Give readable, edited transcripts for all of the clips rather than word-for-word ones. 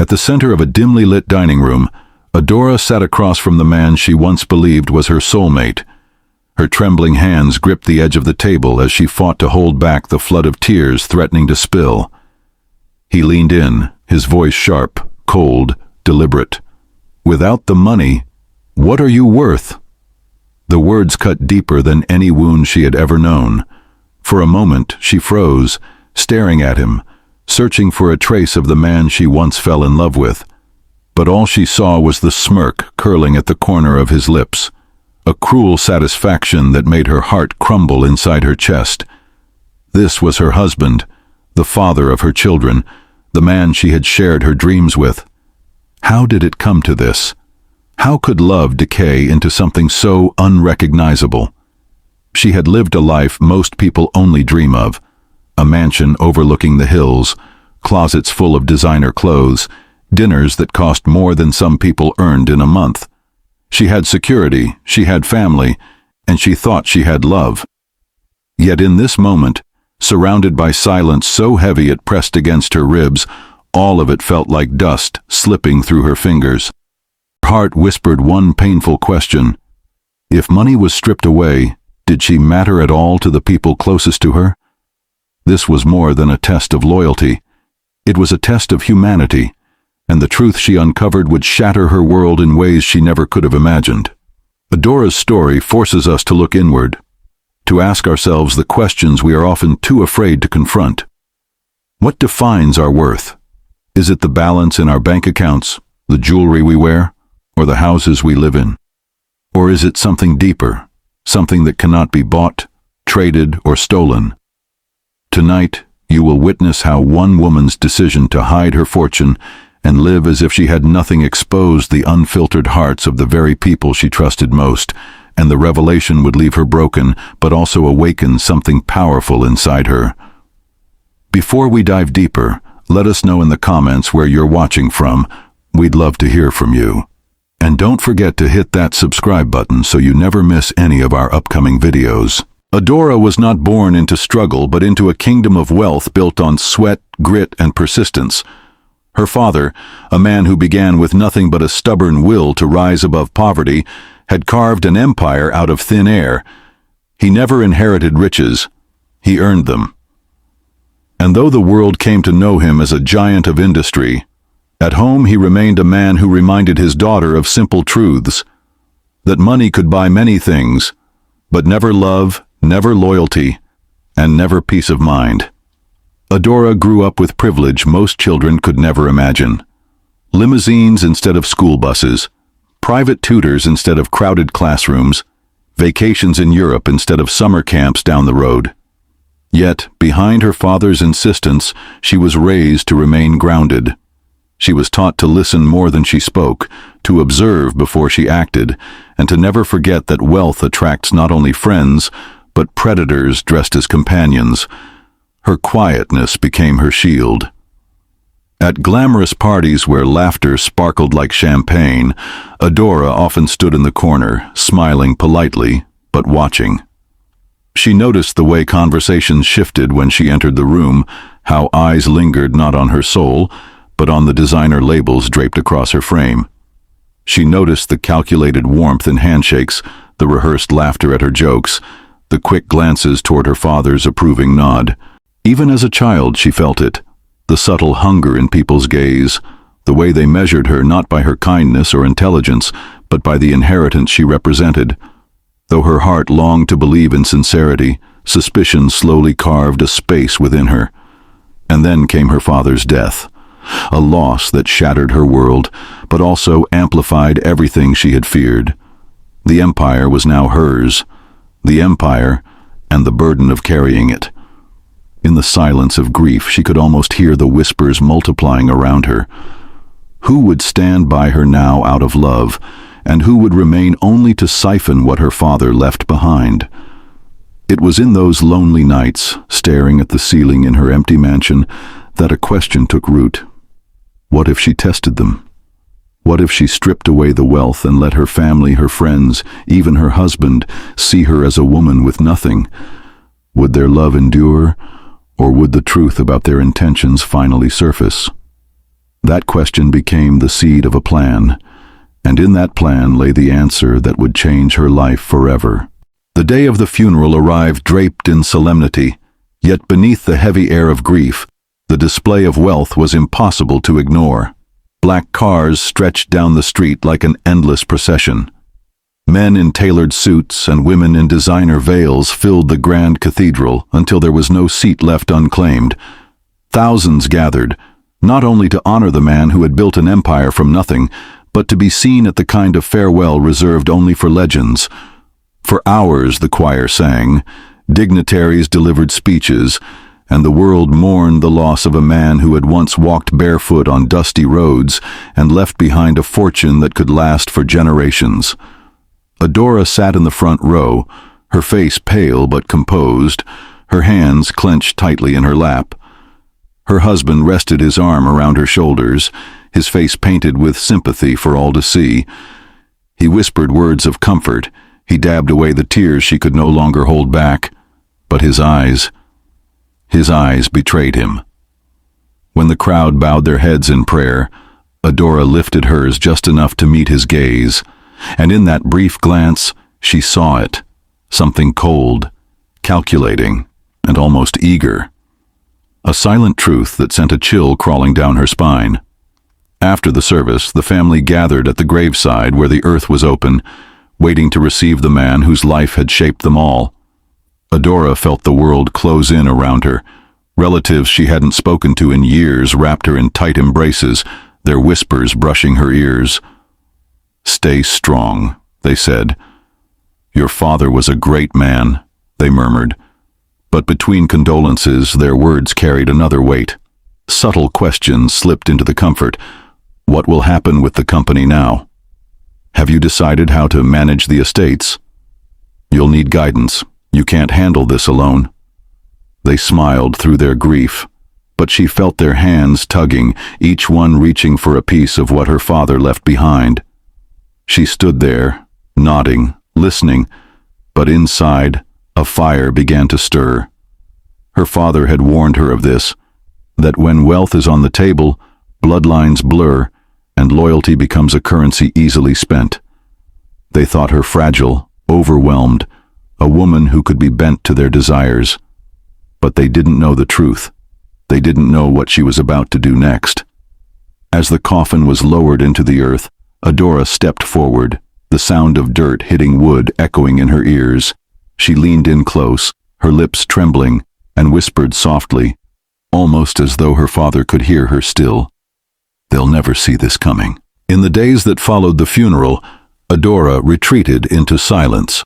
At the center of a dimly lit dining room, Adora sat across from the man she once believed was her soulmate. Her trembling hands gripped the edge of the table as she fought to hold back the flood of tears threatening to spill. He leaned in, his voice sharp, cold, deliberate. "Without the money, what are you worth?" The words cut deeper than any wound she had ever known. For a moment, she froze, staring at him, searching for a trace of the man she once fell in love with. But all she saw was the smirk curling at the corner of his lips, a cruel satisfaction that made her heart crumble inside her chest. This was her husband, the father of her children, the man she had shared her dreams with. How did it come to this? How could love decay into something so unrecognizable? She had lived a life most people only dream of. A mansion overlooking the hills, closets full of designer clothes, dinners that cost more than some people earned in a month. She had security, she had family, and she thought she had love. Yet in this moment, surrounded by silence so heavy it pressed against her ribs, all of it felt like dust slipping through her fingers. Her heart whispered one painful question. If money was stripped away, did she matter at all to the people closest to her? This was more than a test of loyalty. It was a test of humanity, and the truth she uncovered would shatter her world in ways she never could have imagined. Adora's story forces us to look inward, to ask ourselves the questions we are often too afraid to confront. What defines our worth? Is it the balance in our bank accounts, the jewelry we wear, or the houses we live in? Or is it something deeper, something that cannot be bought, traded, or stolen? Tonight, you will witness how one woman's decision to hide her fortune and live as if she had nothing exposed the unfiltered hearts of the very people she trusted most, and the revelation would leave her broken, but also awaken something powerful inside her. Before we dive deeper, let us know in the comments where you're watching from. We'd love to hear from you. And don't forget to hit that subscribe button so you never miss any of our upcoming videos. Adora was not born into struggle, but into a kingdom of wealth built on sweat, grit, and persistence. Her father, a man who began with nothing but a stubborn will to rise above poverty, had carved an empire out of thin air. He never inherited riches. He earned them. And though the world came to know him as a giant of industry, at home he remained a man who reminded his daughter of simple truths, that money could buy many things, but never love, never loyalty, and never peace of mind. Adora grew up with privilege most children could never imagine. Limousines instead of school buses, private tutors instead of crowded classrooms, vacations in Europe instead of summer camps down the road. Yet, behind her father's insistence, she was raised to remain grounded. She was taught to listen more than she spoke, to observe before she acted, and to never forget that wealth attracts not only friends, but predators dressed as companions. Her quietness became her shield. At glamorous parties where laughter sparkled like champagne, Adora often stood in the corner, smiling politely, but watching. She noticed the way conversations shifted when she entered the room, how eyes lingered not on her soul, but on the designer labels draped across her frame. She noticed the calculated warmth in handshakes, the rehearsed laughter at her jokes, the quick glances toward her father's approving nod. Even as a child she felt it, the subtle hunger in people's gaze, the way they measured her not by her kindness or intelligence, but by the inheritance she represented. Though her heart longed to believe in sincerity, suspicion slowly carved a space within her. And then came her father's death, a loss that shattered her world, but also amplified everything she had feared. The empire was now hers, the empire and the burden of carrying it. In the silence of grief, she could almost hear the whispers multiplying around her. Who would stand by her now out of love, and who would remain only to siphon what her father left behind? It was in those lonely nights, staring at the ceiling in her empty mansion, that a question took root. What if she tested them? What if she stripped away the wealth and let her family, her friends, even her husband, see her as a woman with nothing? Would their love endure, or would the truth about their intentions finally surface? That question became the seed of a plan, and in that plan lay the answer that would change her life forever. The day of the funeral arrived draped in solemnity, yet beneath the heavy air of grief, the display of wealth was impossible to ignore. Black cars stretched down the street like an endless procession. Men in tailored suits and women in designer veils filled the grand cathedral until there was no seat left unclaimed. Thousands gathered, not only to honor the man who had built an empire from nothing, but to be seen at the kind of farewell reserved only for legends. For hours the choir sang, dignitaries delivered speeches, and the world mourned the loss of a man who had once walked barefoot on dusty roads and left behind a fortune that could last for generations. Adora sat in the front row, her face pale but composed, her hands clenched tightly in her lap. Her husband rested his arm around her shoulders, his face painted with sympathy for all to see. He whispered words of comfort. He dabbed away the tears she could no longer hold back. But his eyes betrayed him. When the crowd bowed their heads in prayer, Adora lifted hers just enough to meet his gaze, and in that brief glance she saw it, something cold, calculating, and almost eager. A silent truth that sent a chill crawling down her spine. After the service, the family gathered at the graveside where the earth was open, waiting to receive the man whose life had shaped them all. Adora felt the world close in around her. Relatives she hadn't spoken to in years wrapped her in tight embraces, their whispers brushing her ears. "Stay strong," they said. "Your father was a great man," they murmured. But between condolences, their words carried another weight. Subtle questions slipped into the comfort. What will happen with the company now? Have you decided how to manage the estates? You'll need guidance. You can't handle this alone. They smiled through their grief, but she felt their hands tugging, each one reaching for a piece of what her father left behind. She stood there, nodding, listening, but inside, a fire began to stir. Her father had warned her of this, that when wealth is on the table, bloodlines blur, and loyalty becomes a currency easily spent. They thought her fragile, overwhelmed, a woman who could be bent to their desires. But they didn't know the truth. They didn't know what she was about to do next. As the coffin was lowered into the earth, Adora stepped forward, the sound of dirt hitting wood echoing in her ears. She leaned in close, her lips trembling, and whispered softly, almost as though her father could hear her still. "They'll never see this coming." In the days that followed the funeral, Adora retreated into silence.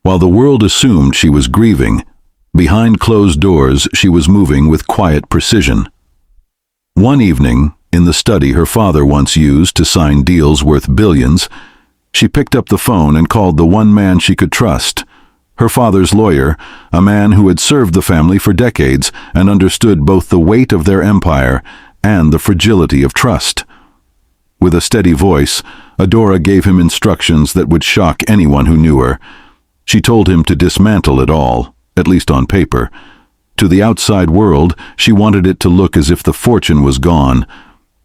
While the world assumed she was grieving, behind closed doors she was moving with quiet precision. One evening, in the study her father once used to sign deals worth billions, she picked up the phone and called the one man she could trust, her father's lawyer, a man who had served the family for decades and understood both the weight of their empire and the fragility of trust. With a steady voice, Adora gave him instructions that would shock anyone who knew her. She told him to dismantle it all, at least on paper. To the outside world, she wanted it to look as if the fortune was gone.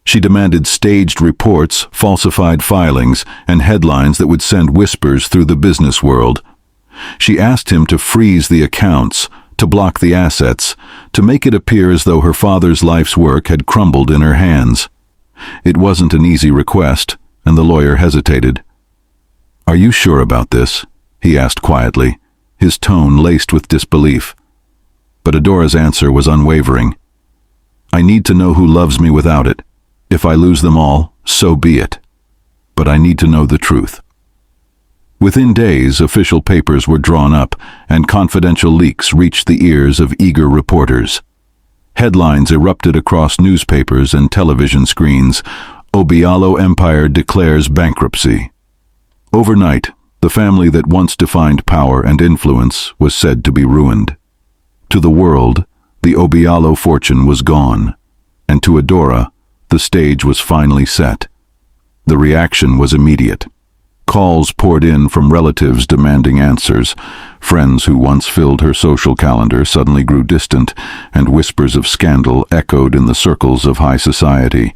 She demanded staged reports, falsified filings, and headlines that would send whispers through the business world. She asked him to freeze the accounts, to block the assets, to make it appear as though her father's life's work had crumbled in her hands. It wasn't an easy request, and the lawyer hesitated. "Are you sure about this?" he asked quietly, his tone laced with disbelief. But Adora's answer was unwavering. "I need to know who loves me without it. If I lose them all, so be it. But I need to know the truth." Within days, official papers were drawn up, and confidential leaks reached the ears of eager reporters. Headlines erupted across newspapers and television screens. Obialo Empire declares bankruptcy. Overnight, the family that once defined power and influence was said to be ruined. To the world, the Obialo fortune was gone, and to Adora, the stage was finally set. The reaction was immediate. Calls poured in from relatives demanding answers. Friends who once filled her social calendar suddenly grew distant, and whispers of scandal echoed in the circles of high society.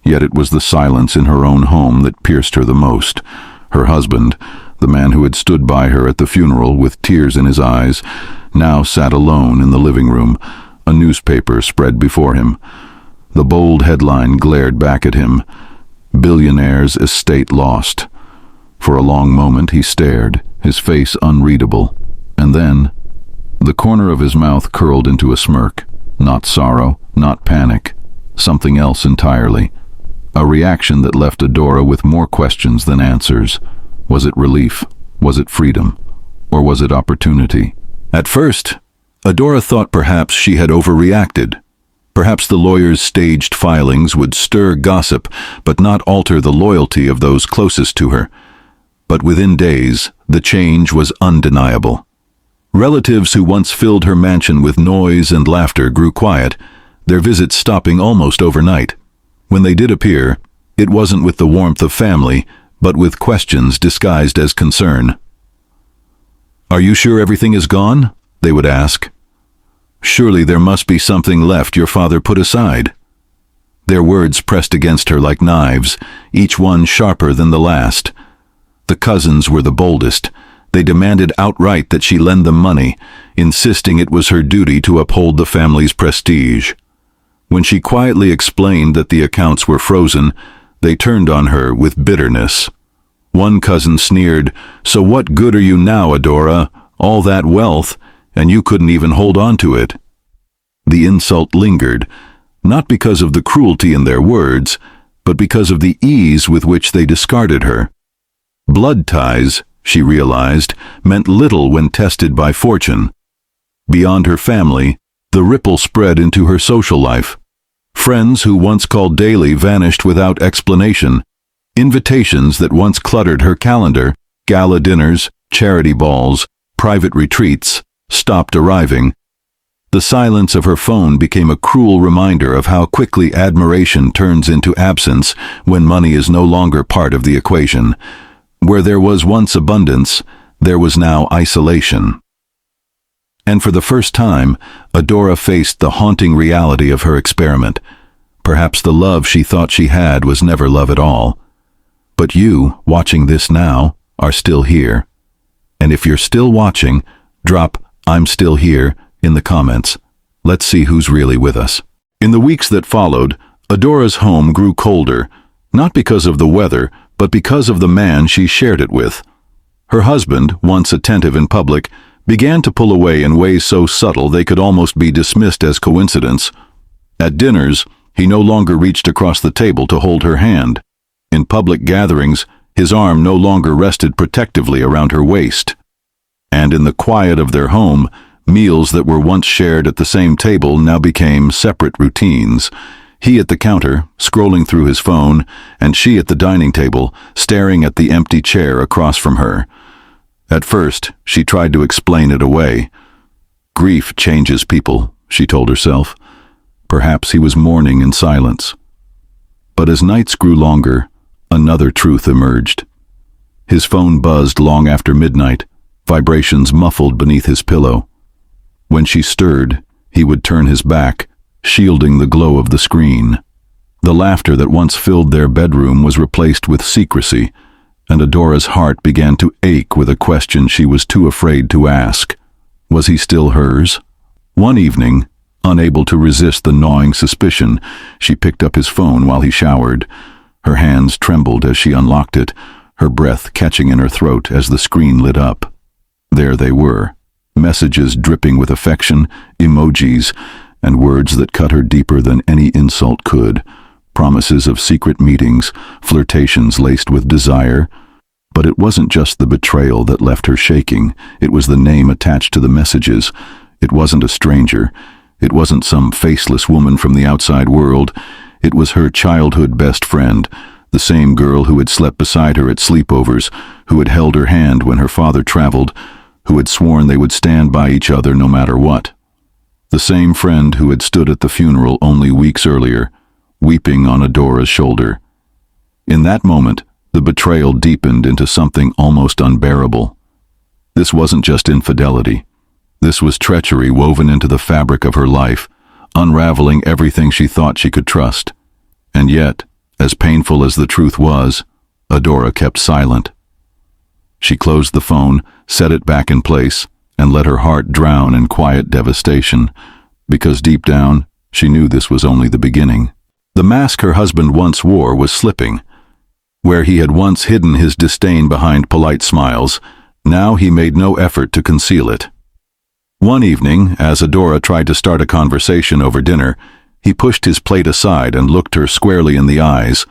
Yet it was the silence in her own home that pierced her the most. Her husband, the man who had stood by her at the funeral with tears in his eyes, now sat alone in the living room, a newspaper spread before him. The bold headline glared back at him: "Billionaire's estate lost." For a long moment he stared, his face unreadable, and then the corner of his mouth curled into a smirk. Not sorrow, not panic, something else entirely. A reaction that left Adora with more questions than answers. Was it relief? Was it freedom? Or was it opportunity? At first, Adora thought perhaps she had overreacted. Perhaps the lawyer's staged filings would stir gossip but not alter the loyalty of those closest to her. But within days, the change was undeniable. Relatives who once filled her mansion with noise and laughter grew quiet, their visits stopping almost overnight. When they did appear, it wasn't with the warmth of family, but with questions disguised as concern. "Are you sure everything is gone?" they would ask. "Surely there must be something left your father put aside." Their words pressed against her like knives, each one sharper than the last. The cousins were the boldest. They demanded outright that she lend them money, insisting it was her duty to uphold the family's prestige. When she quietly explained that the accounts were frozen, they turned on her with bitterness. One cousin sneered, "So what good are you now, Adora? All that wealth, and you couldn't even hold on to it." The insult lingered, not because of the cruelty in their words, but because of the ease with which they discarded her. Blood ties, she realized, meant little when tested by fortune. Beyond her family, the ripple spread into her social life. Friends who once called daily vanished without explanation. Invitations that once cluttered her calendar, gala dinners, charity balls, private retreats, stopped arriving. The silence of her phone became a cruel reminder of how quickly admiration turns into absence when money is no longer part of the equation. Where there was once abundance, there was now isolation. And for the first time, Adora faced the haunting reality of her experiment. Perhaps the love she thought she had was never love at all. But you, watching this now, are still here. And if you're still watching, drop "I'm still here" in the comments. Let's see who's really with us. In the weeks that followed, Adora's home grew colder, not because of the weather, but because of the man she shared it with. Her husband, once attentive in public, began to pull away in ways so subtle they could almost be dismissed as coincidence. At dinners, he no longer reached across the table to hold her hand. In public gatherings, his arm no longer rested protectively around her waist. And in the quiet of their home, meals that were once shared at the same table now became separate routines. He at the counter, scrolling through his phone, and she at the dining table, staring at the empty chair across from her. At first, she tried to explain it away. Grief changes people, she told herself. Perhaps he was mourning in silence. But as nights grew longer, another truth emerged. His phone buzzed long after midnight, vibrations muffled beneath his pillow. When she stirred, he would turn his back, shielding the glow of the screen. The laughter that once filled their bedroom was replaced with secrecy, and Adora's heart began to ache with a question she was too afraid to ask. Was he still hers? One evening, unable to resist the gnawing suspicion, she picked up his phone while he showered. Her hands trembled as she unlocked it, her breath catching in her throat as the screen lit up. There they were, messages dripping with affection, emojis, and words that cut her deeper than any insult could. Promises of secret meetings, flirtations laced with desire. But it wasn't just the betrayal that left her shaking, it was the name attached to the messages. It wasn't a stranger. It wasn't some faceless woman from the outside world. It was her childhood best friend, the same girl who had slept beside her at sleepovers, who had held her hand when her father traveled, who had sworn they would stand by each other no matter what. The same friend who had stood at the funeral only weeks earlier, weeping on Adora's shoulder. In that moment, The betrayal deepened into something almost unbearable. This wasn't just infidelity. This was treachery woven into the fabric of her life, unraveling everything she thought she could trust. And yet, as painful as the truth was, Adora kept silent. She closed the phone, set it back in place, and let her heart drown in quiet devastation, because deep down, she knew this was only the beginning. The mask her husband once wore was slipping. Where he had once hidden his disdain behind polite smiles, now he made no effort to conceal it. One evening, as Adora tried to start a conversation over dinner, he pushed his plate aside and looked her squarely in the eyes.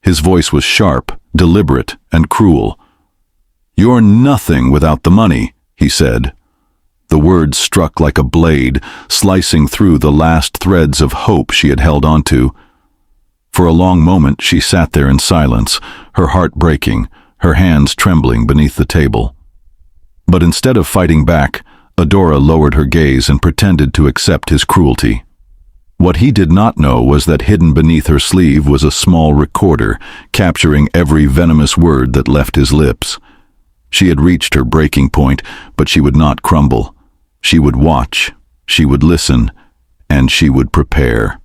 His voice was sharp, deliberate, and cruel. "You're nothing without the money," he said. The words struck like a blade, slicing through the last threads of hope she had held onto. For a long moment she sat there in silence, her heart breaking, her hands trembling beneath the table. But instead of fighting back, Adora lowered her gaze and pretended to accept his cruelty. What he did not know was that hidden beneath her sleeve was a small recorder, capturing every venomous word that left his lips. She had reached her breaking point, but she would not crumble. She would watch, she would listen, and she would prepare.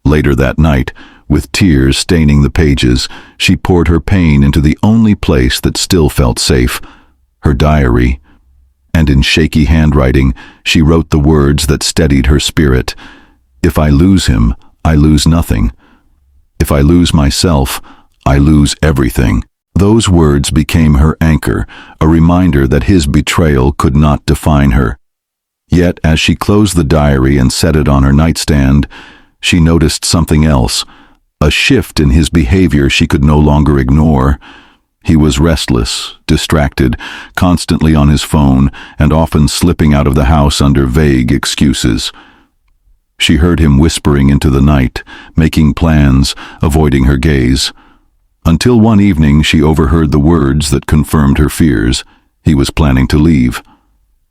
Later that night, with tears staining the pages, she poured her pain into the only place that still felt safe, her diary. And in shaky handwriting, she wrote the words that steadied her spirit. "If I lose him, I lose nothing. If I lose myself, I lose everything." Those words became her anchor, a reminder that his betrayal could not define her. Yet, as she closed the diary and set it on her nightstand, she noticed something else, a shift in his behavior she could no longer ignore. He was restless, distracted, constantly on his phone, and often slipping out of the house under vague excuses. She heard him whispering into the night, making plans, avoiding her gaze. Until one evening she overheard the words that confirmed her fears. He was planning to leave.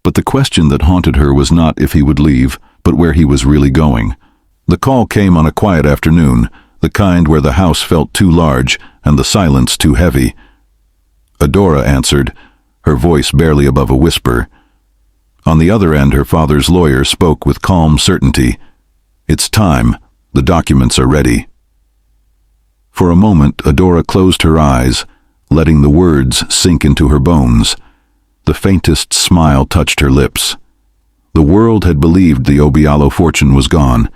But the question that haunted her was not if he would leave, but where he was really going. The call came on a quiet afternoon, the kind where the house felt too large and the silence too heavy. Adora answered, her voice barely above a whisper. On the other end, her father's lawyer spoke with calm certainty. "It's time. The documents are ready." For a moment, Adora closed her eyes, letting the words sink into her bones. The faintest smile touched her lips. The world had believed the Obialo fortune was gone,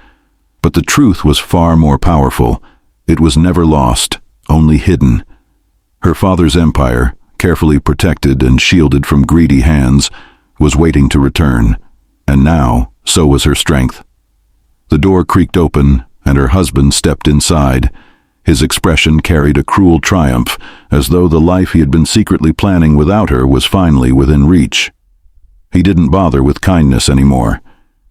but the truth was far more powerful. It was never lost, only hidden. Her father's empire, carefully protected and shielded from greedy hands, was waiting to return, and now so was her strength. The door creaked open, and her husband stepped inside. His expression carried a cruel triumph, as though the life he had been secretly planning without her was finally within reach. He didn't bother with kindness anymore.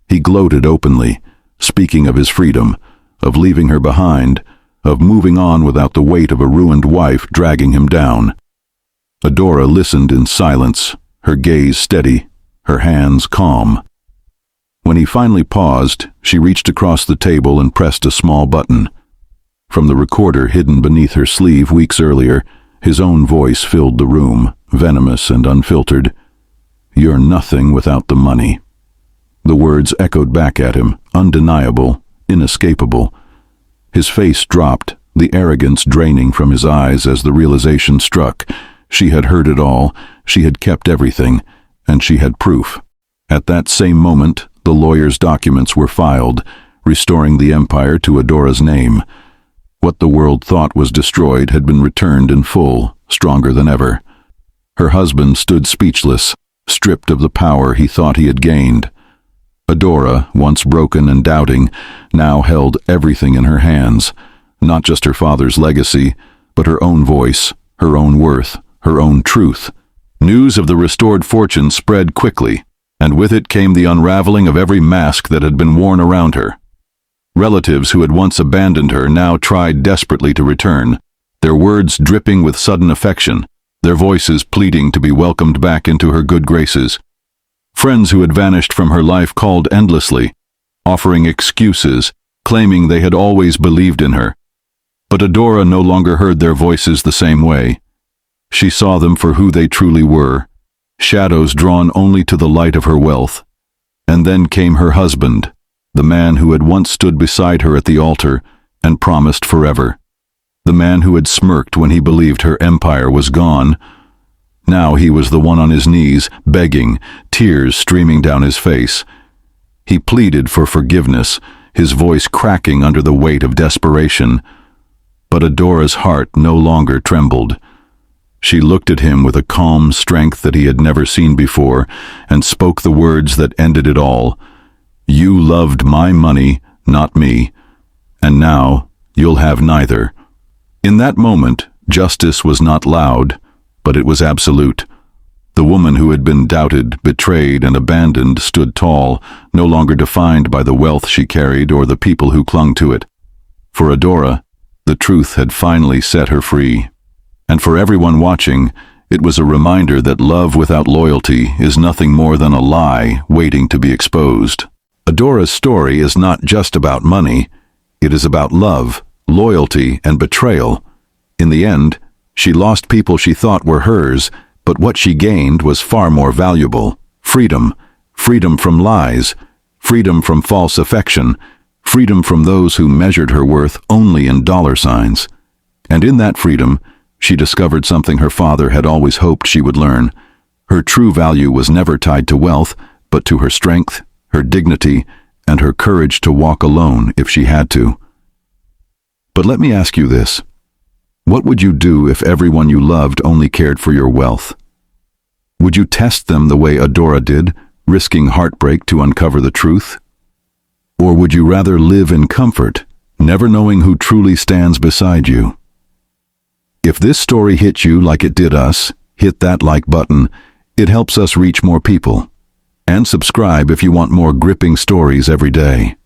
He gloated openly, speaking of his freedom, of leaving her behind, of moving on without the weight of a ruined wife dragging him down. Adora listened in silence, her gaze steady, her hands calm. When he finally paused, she reached across the table and pressed a small button. From the recorder hidden beneath her sleeve weeks earlier, his own voice filled the room, venomous and unfiltered. "You're nothing without the money." The words echoed back at him, undeniable, inescapable. His face dropped, the arrogance draining from his eyes as the realization struck. She had heard it all, she had kept everything, and she had proof. At that same moment, the lawyer's documents were filed, restoring the empire to Adora's name. What the world thought was destroyed had been returned in full, stronger than ever. Her husband stood speechless, stripped of the power he thought he had gained. Adora, once broken and doubting, now held everything in her hands, not just her father's legacy, but her own voice, her own worth, her own truth. News of the restored fortune spread quickly, and with it came the unraveling of every mask that had been worn around her. Relatives who had once abandoned her now tried desperately to return, their words dripping with sudden affection, their voices pleading to be welcomed back into her good graces. Friends who had vanished from her life called endlessly, offering excuses, claiming they had always believed in her. But Adora no longer heard their voices the same way. She saw them for who they truly were, shadows drawn only to the light of her wealth. And then came her husband, the man who had once stood beside her at the altar and promised forever. The man who had smirked when he believed her empire was gone. Now he was the one on his knees, begging, tears streaming down his face. He pleaded for forgiveness, his voice cracking under the weight of desperation. But Adora's heart no longer trembled. She looked at him with a calm strength that he had never seen before, and spoke the words that ended it all. "You loved my money, not me, and now you'll have neither." In that moment, justice was not loud, but it was absolute. The woman who had been doubted, betrayed, and abandoned stood tall, no longer defined by the wealth she carried or the people who clung to it. For Adora, the truth had finally set her free. And for everyone watching, it was a reminder that love without loyalty is nothing more than a lie waiting to be exposed. Adora's story is not just about money. It is about love, loyalty, and betrayal. In the end, she lost people she thought were hers, but what she gained was far more valuable. Freedom. Freedom from lies. Freedom from false affection. Freedom from those who measured her worth only in dollar signs. And in that freedom, she discovered something her father had always hoped she would learn. Her true value was never tied to wealth, but to her strength, her dignity, and her courage to walk alone if she had to. But let me ask you this. What would you do if everyone you loved only cared for your wealth? Would you test them the way Adora did, risking heartbreak to uncover the truth? Or would you rather live in comfort, never knowing who truly stands beside you? If this story hit you like it did us, hit that like button. It helps us reach more people. And subscribe if you want more gripping stories every day.